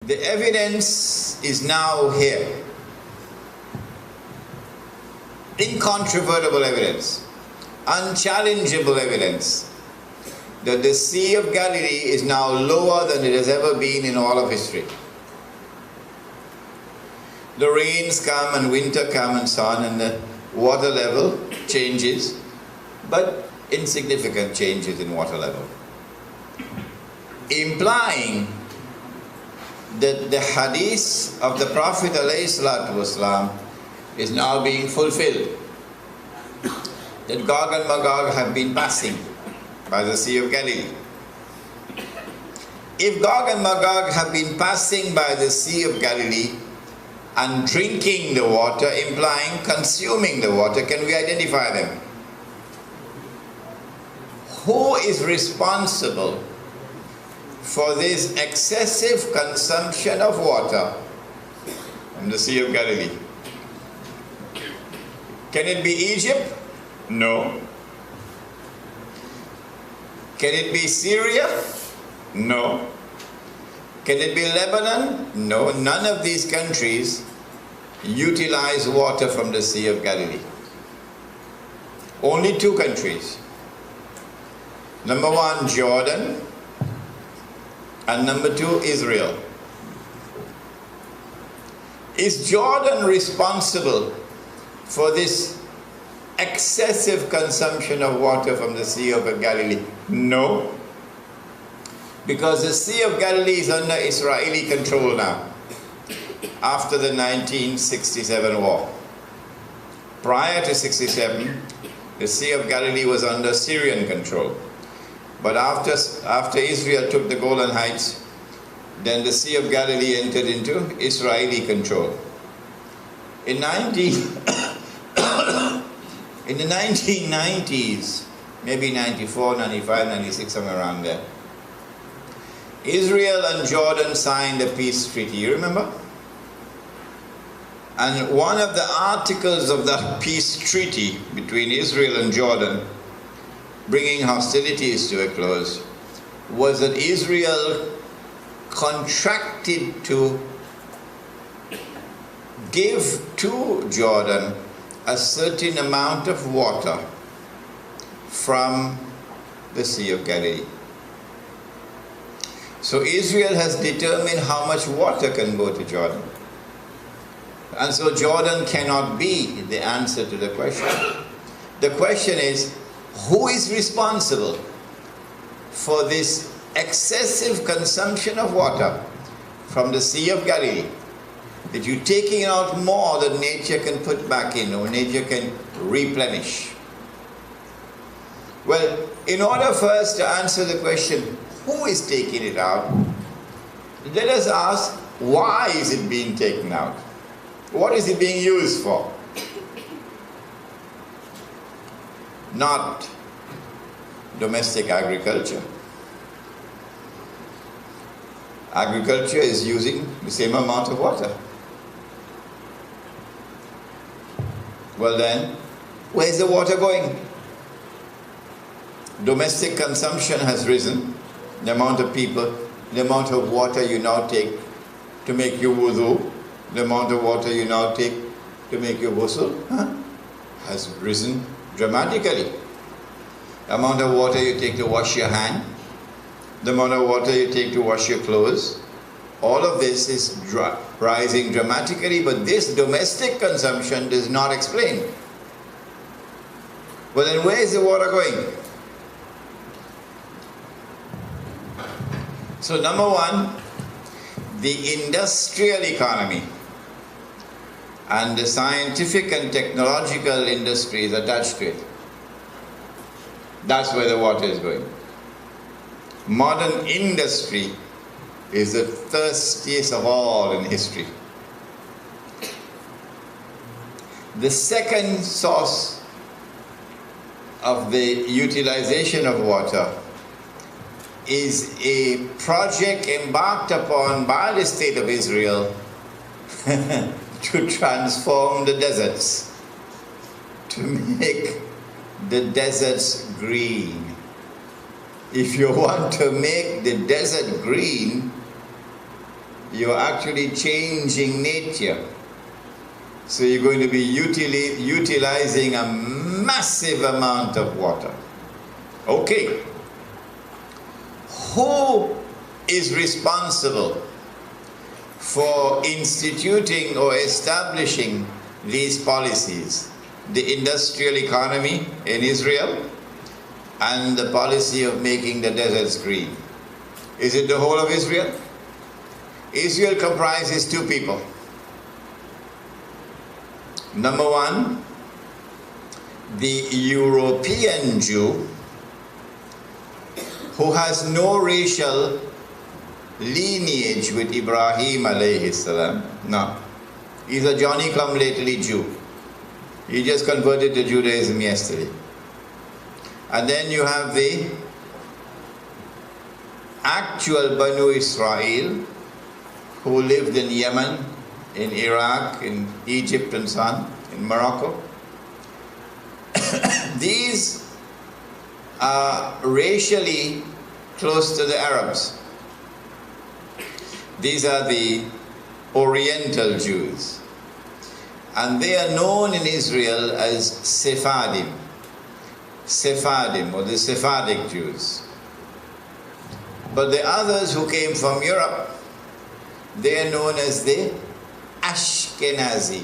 The evidence is now here. Incontrovertible evidence, unchallengeable evidence that the Sea of Galilee is now lower than it has ever been in all of history. The rains come and winter come and so on, and the water level changes, but insignificant changes in water level, implying that the hadith of the Prophet ﷺ is now being fulfilled, that Gog and Magog have been passing by the Sea of Galilee. If Gog and Magog have been passing by the Sea of Galilee and drinking the water, implying consuming the water, can we identify them? Who is responsible for this excessive consumption of water from the Sea of Galilee? Can it be Egypt? No. Can it be Syria? No. Can it be Lebanon? No. None of these countries utilize water from the Sea of Galilee. Only two countries. Number one, Jordan, and number two, Israel. Is Jordan responsible for this excessive consumption of water from the Sea of Galilee? No. Because the Sea of Galilee is under Israeli control now, after the 1967 war. Prior to 67, the Sea of Galilee was under Syrian control. But after Israel took the Golan Heights, then the Sea of Galilee entered into Israeli control. In the 1990s, maybe 94, 95, 96, somewhere around there, Israel and Jordan signed a peace treaty, you remember? And one of the articles of that peace treaty between Israel and Jordan, bringing hostilities to a close, was that Israel contracted to give to Jordan a certain amount of water from the Sea of Galilee. So Israel has determined how much water can go to Jordan. And so Jordan cannot be the answer to the question. The question is, who is responsible for this excessive consumption of water from the Sea of Galilee? That you're taking out more than nature can put back in, or nature can replenish. Well, in order for us to answer the question, who is taking it out, let us ask, why is it being taken out? What is it being used for? Not domestic agriculture. Agriculture is using the same amount of water. Well then, where's the water going? Domestic consumption has risen. The amount of people, the amount of water you now take to make your wudu, the amount of water you now take to make your ghusl, has risen dramatically. The amount of water you take to wash your hand, the amount of water you take to wash your clothes, all of this is rising dramatically, but this domestic consumption does not explain. Well then, where is the water going? So number one, the industrial economy and the scientific and technological industries attached to it. That's where the water is going. Modern industry is the thirstiest of all in history. The second source of the utilization of water is a project embarked upon by the state of Israel to transform the deserts, to make the deserts green. If you want to make the desert green, you're actually changing nature. So you're going to be utilizing a massive amount of water. Okay. Who is responsible for instituting or establishing these policies? The industrial economy in Israel and the policy of making the deserts green. Is it the whole of Israel? Israel comprises two people. Number one, the European Jew, who has no racial lineage with Ibrahim alayhi salam. No. He's a Johnny-come-lately Jew. He just converted to Judaism yesterday. And then you have the actual Banu Israel, who lived in Yemen, in Iraq, in Egypt and so on, in Morocco. These are racially close to the Arabs. These are the Oriental Jews. And they are known in Israel as Sephardim. Sephardim, or the Sephardic Jews. But the others who came from Europe, they are known as the Ashkenazi.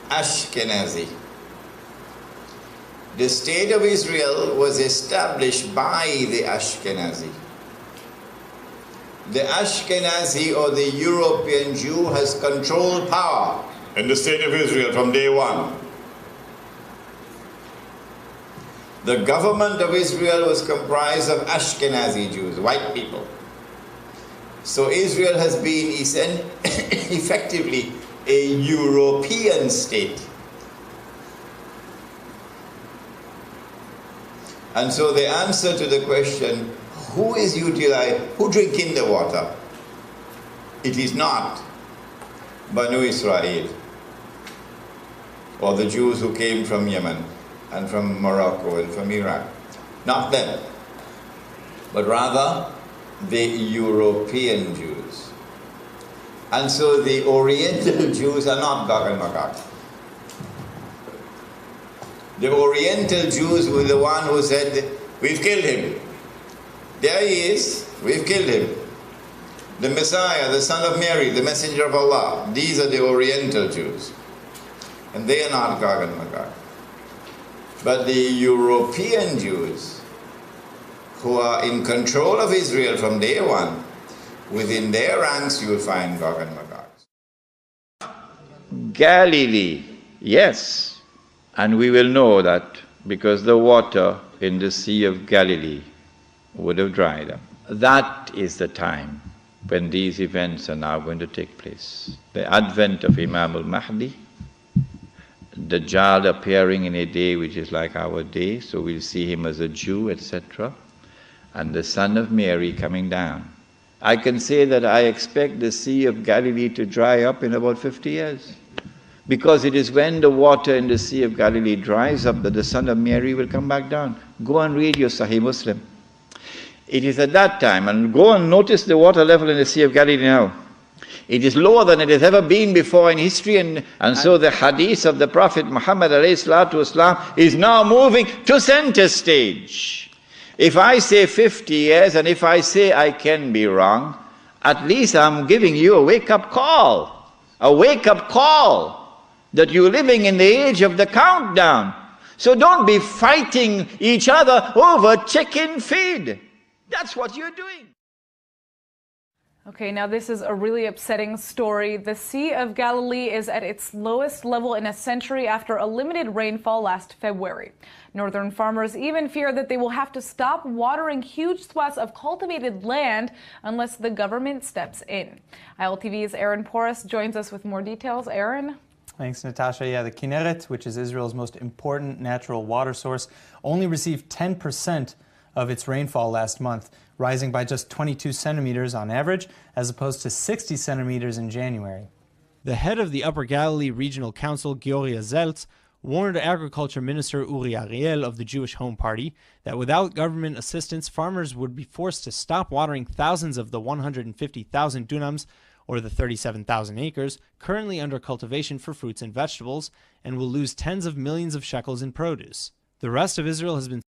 Ashkenazi. The state of Israel was established by the Ashkenazi. The Ashkenazi, or the European Jew, has controlled power in the state of Israel from day one. The government of Israel was comprised of Ashkenazi Jews, white people. So Israel has been effectively a European state. And so the answer to the question, who drinking the water? It is not Banu Israel, or the Jews who came from Yemen and from Morocco and from Iraq. Not them, but rather the European Jews. And so the Oriental Jews are not Gog and Magog. The Oriental Jews were the one who said, we've killed him. There he is, we've killed him. The Messiah, the son of Mary, the messenger of Allah. These are the Oriental Jews. And they are not Gog and Magog. But the European Jews, who are in control of Israel from day one, within their ranks you will find Gog and Magog. Galilee, yes. And we will know that because the water in the Sea of Galilee would have dried up. That is the time when these events are now going to take place. The advent of Imam al-Mahdi, Dajjal appearing in a day which is like our day, so we'll see him as a Jew, etc. And the Son of Mary coming down. I can say that I expect the Sea of Galilee to dry up in about 50 years. Because it is when the water in the Sea of Galilee dries up that the Son of Mary will come back down. Go and read your Sahih Muslim. It is at that time, and go and notice the water level in the Sea of Galilee now. It is lower than it has ever been before in history, and so the hadith of the Prophet Muhammad ﷺ is now moving to center stage. If I say 50 years, and if I say I can be wrong, at least I'm giving you a wake-up call. A wake-up call that you're living in the age of the countdown. So don't be fighting each other over chicken feed. That's what you're doing. Okay, now this is a really upsetting story. The Sea of Galilee is at its lowest level in a century after a limited rainfall last February. Northern farmers even fear that they will have to stop watering huge swaths of cultivated land unless the government steps in. ILTV's Aaron Porras joins us with more details. Aaron? Thanks, Natasha. Yeah, the Kinneret, which is Israel's most important natural water source, only received 10% of its rainfall last month, rising by just 22 centimeters on average, as opposed to 60 centimeters in January. The head of the Upper Galilee Regional Council, Giori Zeltz, warned Agriculture Minister Uri Ariel of the Jewish Home Party that without government assistance, farmers would be forced to stop watering thousands of the 150,000 dunams, or the 37,000 acres, currently under cultivation for fruits and vegetables, and will lose tens of millions of shekels in produce. The rest of Israel has been